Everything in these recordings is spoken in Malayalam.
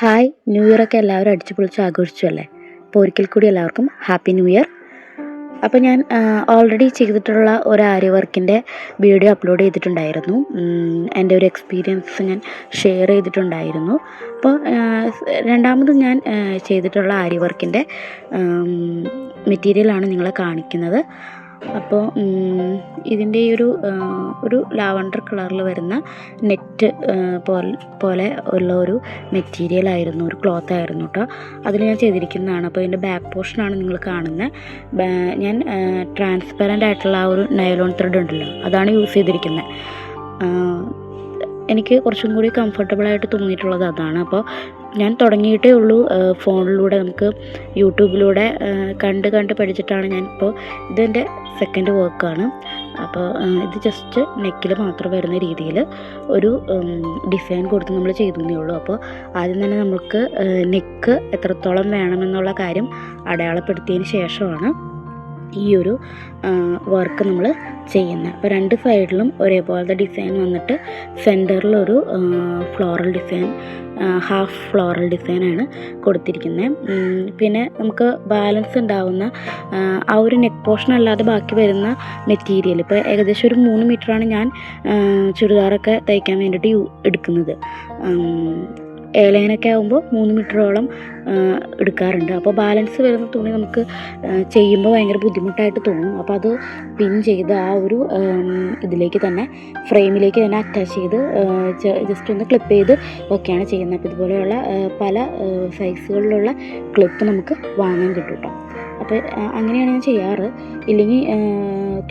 ഹായ്, ന്യൂ ഇയറൊക്കെ എല്ലാവരും അടിച്ചു പൊളിച്ച് ആഘോഷിച്ചു അല്ലേ? അപ്പോൾ ഒരിക്കൽ കൂടി എല്ലാവർക്കും ഹാപ്പി ന്യൂ ഇയർ. അപ്പോൾ ഞാൻ ഓൾറെഡി ചെയ്തിട്ടുള്ള ഒരു ആരി വർക്കിൻ്റെ വീഡിയോ അപ്ലോഡ് ചെയ്തിട്ടുണ്ടായിരുന്നു. എൻ്റെ ഒരു എക്സ്പീരിയൻസ് ഞാൻ ഷെയർ ചെയ്തിട്ടുണ്ടായിരുന്നു. അപ്പോൾ രണ്ടാമതും ഞാൻ ചെയ്തിട്ടുള്ള ആരി വർക്കിൻ്റെ മെറ്റീരിയലാണ് നിങ്ങളെ കാണിക്കുന്നത്. അപ്പോൾ ഇതിൻ്റെ ഈ ഒരു ലാവണ്ടർ കളറിൽ വരുന്ന നെറ്റ് പോലെ ഉള്ള ഒരു മെറ്റീരിയലായിരുന്നു, ഒരു ക്ലോത്ത് ആയിരുന്നു കേട്ടോ. അതിൽ ഞാൻ ചെയ്തിരിക്കുന്നതാണ്. അപ്പോൾ ഇതിൻ്റെ ബാക്ക് പോർഷനാണ് നിങ്ങൾ കാണുന്നത്. ഞാൻ ട്രാൻസ്പെറൻ്റ് ആയിട്ടുള്ള ആ ഒരു നൈലോൺ ത്രെഡ് ഉണ്ടല്ലോ, അതാണ് യൂസ് ചെയ്തിരിക്കുന്നത്. എനിക്ക് കുറച്ചും കൂടി കംഫർട്ടബിളായിട്ട് തോന്നിയിട്ടുള്ളത് അതാണ്. അപ്പോൾ ഞാൻ തുടങ്ങിയിട്ടേ ഉള്ളൂ. ഫോണിലൂടെ നമുക്ക് യൂട്യൂബിലൂടെ കണ്ട് പഠിച്ചിട്ടാണ് ഞാനിപ്പോൾ ഇതെൻ്റെ സെക്കൻഡ് വർക്കാണ്. അപ്പോൾ ഇത് ജസ്റ്റ് നെക്കിൽ മാത്രം വരുന്ന രീതിയിൽ ഒരു ഡിസൈൻ കൊടുത്ത് നമ്മൾ ചെയ്തേ ഉള്ളൂ. അപ്പോൾ ആദ്യം തന്നെ നമുക്ക് നെക്ക് എത്രത്തോളം വേണമെന്നുള്ള കാര്യം അടയാളപ്പെടുത്തിയതിന് ശേഷമാണ് ഈ ഒരു വർക്ക് നമ്മൾ ചെയ്യുന്നത്. അപ്പോൾ രണ്ട് സൈഡിലും ഒരേപോലത്തെ ഡിസൈൻ വന്നിട്ട് സെൻറ്ററിലൊരു ഫ്ലോറൽ ഡിസൈൻ, ഹാഫ് ഫ്ലോറൽ ഡിസൈനാണ് കൊടുത്തിരിക്കുന്നത്. പിന്നെ നമുക്ക് ബാലൻസ് ഉണ്ടാവുന്ന ആ ഒരു നെക്ക് പോർഷൻ അല്ലാതെ ബാക്കി വരുന്ന മെറ്റീരിയൽ, ഇപ്പോൾ ഏകദേശം ഒരു 3 മീറ്ററാണ് ഞാൻ ചുരിദാറൊക്കെ തയ്ക്കാൻ വേണ്ടിയിട്ട് എടുക്കുന്നത്. എയർലൈനൊക്കെ ആകുമ്പോൾ 3 മീറ്ററോളം എടുക്കാറുണ്ട്. അപ്പോൾ ബാലൻസ് വരുന്ന തുണി നമുക്ക് ചെയ്യുമ്പോൾ ഭയങ്കര ബുദ്ധിമുട്ടായിട്ട് തോന്നും. അപ്പോൾ അത് പിൻ ചെയ്ത് ആ ഒരു ഇതിലേക്ക് തന്നെ, ഫ്രെയിമിലേക്ക് തന്നെ അറ്റാച്ച് ചെയ്ത് ജസ്റ്റ് ഒന്ന് ക്ലിപ്പ് ചെയ്ത് ഒക്കെയാണ് ചെയ്യുന്നത്. അപ്പോൾ ഇതുപോലെയുള്ള പല സൈസുകളിലുള്ള ക്ലിപ്പ് നമുക്ക് വാങ്ങാൻ കിട്ടും കേട്ടോ. അപ്പോൾ അങ്ങനെയാണ് ഞാൻ ചെയ്യാറ്. ഇല്ലെങ്കിൽ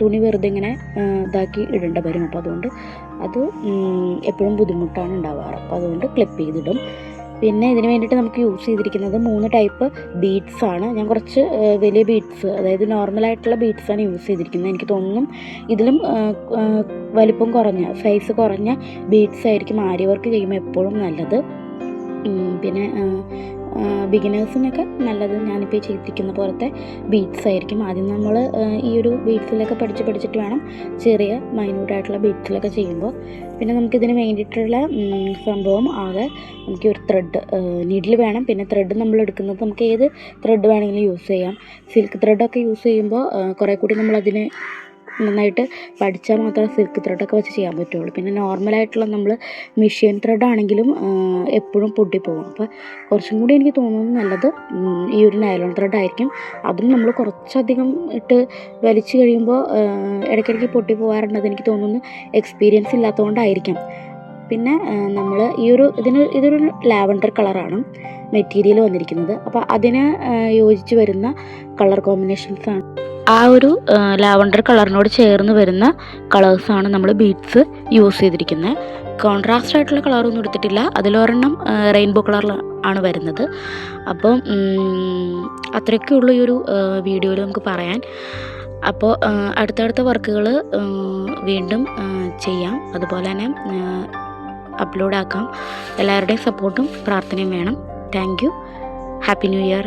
തുണി വെറുതെ ഇങ്ങനെ ഇതാക്കി ഇടേണ്ട വരും. അപ്പോൾ അതുകൊണ്ട് അത് എപ്പോഴും ബുദ്ധിമുട്ടാണ് ഉണ്ടാവാറ്. അപ്പോൾ അതുകൊണ്ട് ക്ലിപ്പ് ചെയ്തിടും. പിന്നെ ഇതിന് വേണ്ടിയിട്ട് നമുക്ക് യൂസ് ചെയ്തിരിക്കുന്നത് 3 ടൈപ്പ് ബീഡ്സാണ്. ഞാൻ കുറച്ച് വലിയ ബീഡ്സ്, അതായത് നോർമലായിട്ടുള്ള ബീഡ്സാണ് യൂസ് ചെയ്തിരിക്കുന്നത്. എനിക്ക് തോന്നുന്നു ഇതിലും വലിപ്പം കുറഞ്ഞ, സൈസ് കുറഞ്ഞ ബീഡ്സ് ആയിരിക്കും ആരി വർക്ക് ചെയ്യുമ്പോൾ എപ്പോഴും നല്ലത്. പിന്നെ ബിഗിനേഴ്സിനൊക്കെ നല്ലത് ഞാനിപ്പോൾ ചെയ്തിരിക്കുന്ന പോലത്തെ ബീഡ്സ് ആയിരിക്കും. ആദ്യം നമ്മൾ ഈ ഒരു ബീഡ്സിലൊക്കെ പഠിച്ചിട്ട് വേണം ചെറിയ മൈന്യൂട്ടായിട്ടുള്ള ബീഡ്സിലൊക്കെ ചെയ്യുമ്പോൾ. പിന്നെ നമുക്കിതിന് വേണ്ടിയിട്ടുള്ള സംഭവം ആകെ നമുക്ക് ഒരു ത്രെഡ്, നീഡിൽ വേണം. പിന്നെ ത്രെഡ് നമ്മൾ എടുക്കുന്നത് നമുക്ക് ഏത് ത്രെഡ് വേണമെങ്കിലും യൂസ് ചെയ്യാം. സിൽക്ക് ത്രെഡൊക്കെ യൂസ് ചെയ്യുമ്പോൾ കുറേ കൂടി നമ്മളതിന് നന്നായിട്ട് പഠിച്ചാൽ മാത്രമേ സിൽക്ക് ത്രെഡൊക്കെ വെച്ച് ചെയ്യാൻ പറ്റുള്ളൂ. പിന്നെ നോർമലായിട്ടുള്ള നമ്മൾ മെഷീൻ ത്രെഡാണെങ്കിലും എപ്പോഴും പൊട്ടിപ്പോകും. അപ്പോൾ കുറച്ചും കൂടി എനിക്ക് തോന്നുന്നത് നല്ലത് ഈ ഒരു നൈലോൺ ത്രെഡായിരിക്കും. അതും നമ്മൾ കുറച്ചധികം ഇട്ട് വലിച്ചു കഴിയുമ്പോൾ ഇടയ്ക്കിടയ്ക്ക് പൊട്ടിപ്പോകാറുണ്ട്. അതെനിക്ക് തോന്നുന്നു എക്സ്പീരിയൻസ് ഇല്ലാത്തതുകൊണ്ടായിരിക്കാം. പിന്നെ നമ്മൾ ഇതൊരു ലാവണ്ടർ കളറാണ് മെറ്റീരിയൽ വന്നിരിക്കുന്നത്. അപ്പോൾ അതിന് യോജിച്ച് വരുന്ന കളർ കോമ്പിനേഷൻസാണ്, ആ ഒരു ലാവണ്ടർ കളറിനോട് ചേർന്ന് വരുന്ന കളേഴ്സാണ് നമ്മൾ ബീഡ്സ് യൂസ് ചെയ്തിരിക്കുന്നത്. കോൺട്രാസ്റ്റ് ആയിട്ടുള്ള കളറൊന്നും എടുത്തിട്ടില്ല. അതിലൊരെണ്ണം റെയിൻബോ കളറിൽ ആണ് വരുന്നത്. അപ്പം അത്രയൊക്കെ ഉള്ളൂ ഈ ഒരു വീഡിയോയിൽ നമുക്ക് പറയാൻ. അപ്പോൾ അടുത്തടുത്ത വർക്കുകൾ വീണ്ടും ചെയ്യാം, അതുപോലെ തന്നെ അപ്ലോഡ് ആക്കാം. എല്ലാവരുടെയും സപ്പോർട്ടും പ്രാർത്ഥനയും വേണം. Thank you. Happy new year.